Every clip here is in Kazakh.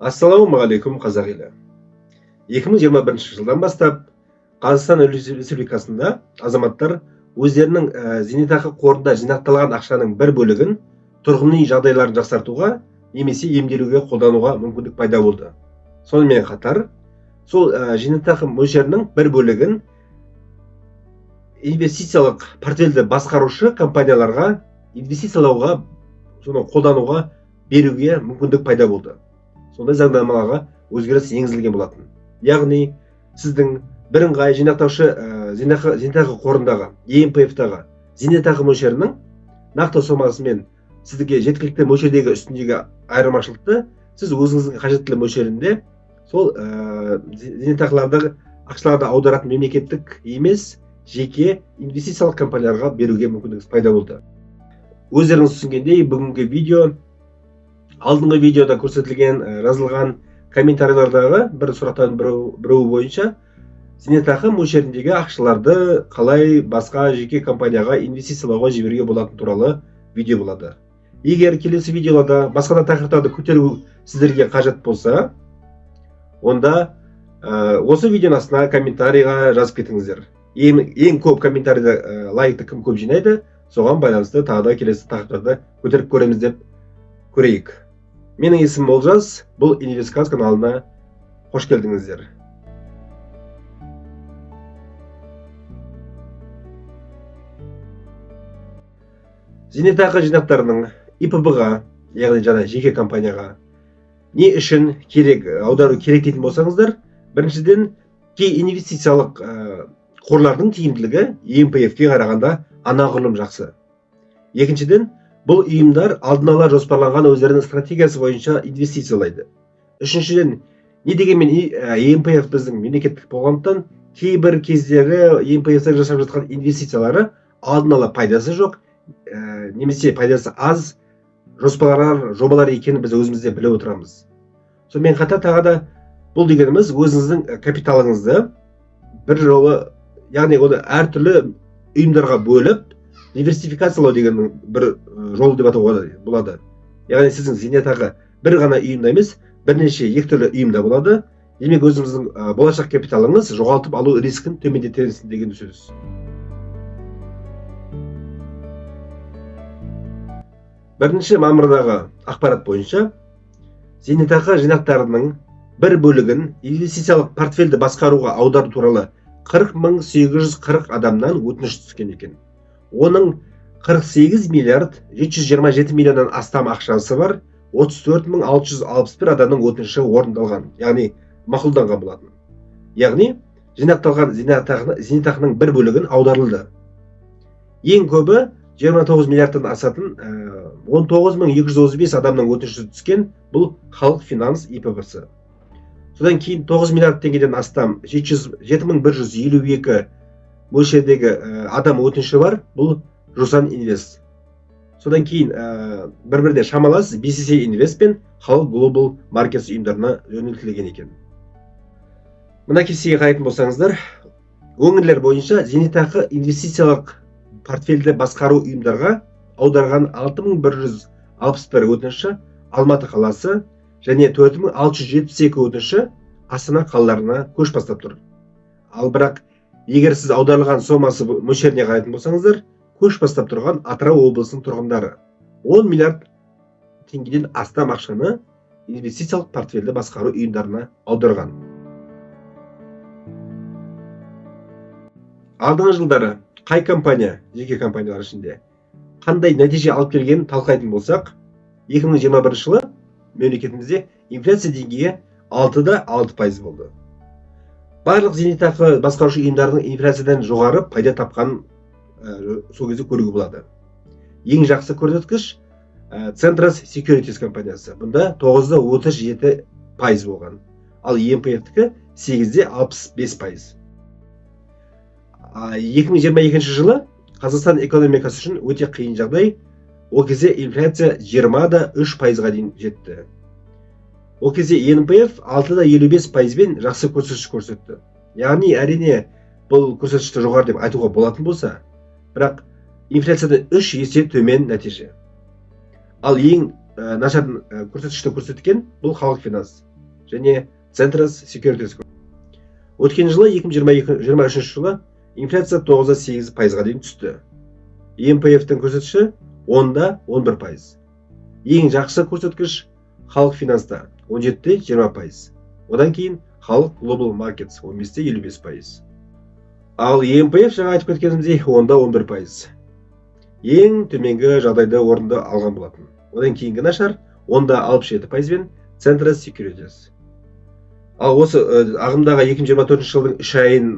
Ассалаумағалейкум қазақ елі. 2021 жылдан бастап Қазақстан Республикасында азаматтар өздерінің зейнетақы қорында жинақталған ақшаның бір бөлігін тұрғын үй жағдайларын жақсартуға немесе емделуге қолдануға мүмкіндік пайда болды. Сонымен қатар, сол зейнетақы мөлшерінің бір бөлігін инвестициялық портфельді басқарушы компанияларға инвестициялауға, соны қолдануға беруге мүмкіндік пайда болды. Сондай заңнамаға өзгеріс енгізілген болатын. Яғни, сіздің бірыңғай жинақтаушы зейнетақы қорындағы ЕМПФ-тағы зейнетақы мөлшерінің нақты сомасымен сізге жеткілікті мөлшердегі үстіндегі айырмашылықты сіз өзіңіздің қажеттілік мөлшерінде сол зейнетақыларды ақшаларды аударатын мемлекеттік емес жеке инвестициялық компанияларға беруге мүмкіндік пайда болды. Өздеріңіз түсінгендей, бүгінгі видео алдыңғы видеода көрсетілген жазылған комментарийлердағы бір сұрақтардың біреуі бойынша зейнетақы мөлшеріндегі ақшаларды қалай басқа жеке компанияға инвестициялауға жіберуге болатыны туралы видео болады. Егер келесі видеоларда басқа да тақырыптарды көтеру сіздерге қажет болса, онда осы видеоның астына комментарийға жазып кетіңіздер. Ең көп комментарийді лайкты кім көп жинайды, соған байланысты тағы да келесі тақырыптарды көтеріп көреміз деп көрейік. Менің есімім Олжас, бұл Инвестказ каналына қош келдіңіздер. Зейнетақы жинақтарының ИПБ-ға, яғни жаңа жеке компанияға не үшін аудару керек дейтін болсаңыздар, біріншіден кей инвестициялық қорлардың тиімділігі ЕМПФ-ке қарағанда анағұрлым жақсы. Екіншіден, бұл ұйымдар алдын ала жоспарланған өздерінің стратегиясы бойынша инвестициялайды. Үшіншіден, не дегенмен ЕМПФ біздің мемлекеттік болғандықтан, кейбір кездері ЕМПФ-тің жасап жатқан инвестициялары алдын ала пайдасы жоқ, немесе пайдасы аз жобалар екенін біз өзімізде біліп отырамыз. Сонымен қатар тағы да бұл дегеніміз өзіңіздің капиталыңызды бір жолы, яғни оны әртүрлі ұйымдарға бөліп диверсификациялау деген бір жол деп атауға болады. Яғни сіздің зейнетақы бір ғана ұйымда емес, бірнеше екі түрлі ұйымда болады. Демек өзіңіздің болашақ капиталыңыз жоғалтып алу рискін төмендетесін деген сөз. Бірінші мамырдағы ақпарат бойынша зейнетақы жинақтарының бір бөлігін инвестициялық портфельді басқаруға аудару туралы 40.840 адамнан өтініш түскен екен. Оның 48 миллиард 727 миллионнан астам ақшасы бар, 34.661 адамның өтініші орындалған, яғни мақұлданған болатын. Яғни жинақталған зейнетақының бір бөлігін аударылды. Ең көбі 29 миллиардтан асатын 19.235 адамның өтініші түскен, бұл халық финанс ИПБ-сы. Содан кейін 9 миллиард теңгеден астам 7.152 мөлшердегі адам өтініші бар, бұл Жусан Инвест. Содан кейін бір-біріне шамалас BCC Инвест пен Халық Global Markets ұйымдарына жөнелтілген екен. Мына кестеге қарайтын болсаңыздар, өңірлер бойынша зейнетақы инвестициялық портфельді басқару ұйымдарға аударған 6161 өтініші Алматы қаласы және 4672 өтініші Астана қалаларына көш бастап тұр. Ал бірақ егер сіз аударылған сомасы мөлшеріне қарайтын болсаңыздар, көш бастап тұрған Атырау облысының тұрғындары 10 миллиард теңгеден астам ақшаны инвестициялық портфельді басқару ұйымдарына аударған. Алдыңғы жылдары қай компания, жеке компаниялар ішінде қандай нәтиже алып келгенін талқылайтын болсақ, 2021 жылы мемлекетімізде инфляция деңгейі 6,6% болды. Барлық зейнетақы басқарушы ұйымдардың инфляциядан жоғары пайда тапқан сол кезде көруге болады. Ең жақсы көрсеткіш Centras Securities компаниясы. Бұнда 9,37% болған. Ал ЕМПФ-тікі 8,65%. 2022 жылы Қазақстан экономикасы үшін өте қиын жағдай. Ол кезде инфляция 20,3%-ға дейін жетті. Ол кезде ЕМПФ 6,55%-бен жақсы көрсеткіш көрсетті. Яғни әрине бұл көрсеткішті жоғары деп айтуға болатын болса, бірақ инфляциядан 3 есе төмен нәтиже. Ал ең нашар көрсеткішті көрсеткен бұл халық финанс. және Centris Securities. Өткен жылы 2023 жылы инфляция 9,8%-ға дейін түсті. ЕМПФ-тің көрсеткіші 10,11%. Ең жақсы көрсеткіш халық финанста 17,20%. Одан кейін халық Global Markets 15,55%. Ал ЕМПФ жаңа айтып кеткенімдей 10,11%. Ең төменгі жағдайда орынды алған болатын. Одан кейінгі нашар 10,67% бен Centris Securities. Ал осы ағымдағы 2024 жылдың 3 айын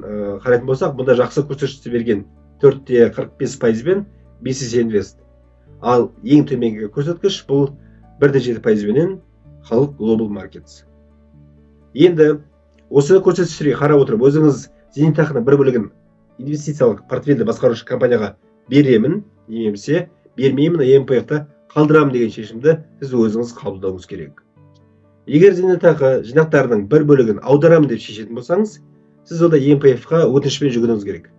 қарайтын болсақ, бұнда жақсы көрсеткішті берген 4,45% бен BCC Invest. Ал ең төменгі көрсеткіш бұл 1,7% бенен халық Global Markets. Енді осы көрсеткіштерге қарап отырып, өзіңіз зейнетақының бір бөлігін инвестициялық портфельді басқарушы компанияға беремін, немесе бермеймін, ЕМПФ-та қалдырамын деген шешімді сіз өзіңіз қабылдауыңыз керек. Егер зейнетақы жинақтарының бір бөлігін аударамын деп шешетін болсаңыз, сіз онда ЕМПФ-қа өтінішпен жүгінуіңіз керек.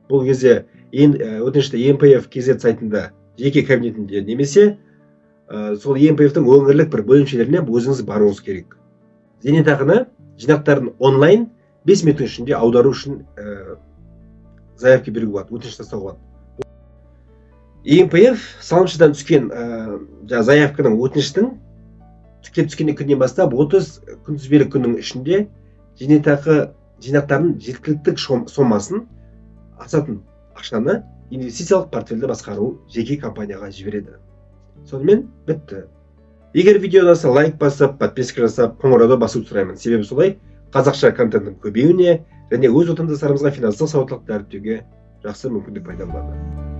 Бұл кезде өтінішті ЕМПФ KZ сайтында жеке кабинетінде немесе сол ЕМПФ-тің өңірлік бір бөлімшелеріне өзіңіз баруыңыз керек. Зейнетақыны жинақтарын онлайн 5 минуттың ішінде аудару үшін заявка беруге болады, өтініш тастауға болады. ЕМПФ салымшыдан түскен заявканың өтініштің келіп түскеннен күннен бастап 30 күнтізбелік күннің ішінде зейнетақы жинақтарының жеткілікті сомасын асатын ақшаны инвестициялық портфельді басқару жеке компанияға жібереді. Сонымен бітті. Егер видео ұнаса лайк басып, подписка жасап, қоңырауды басуды сұраймын. Себебі солай қазақша контенттің көбеюіне және өз отандастарымызға финанстық сауаттылықты дәріптеуге жақсы мүмкіндік пайда болады.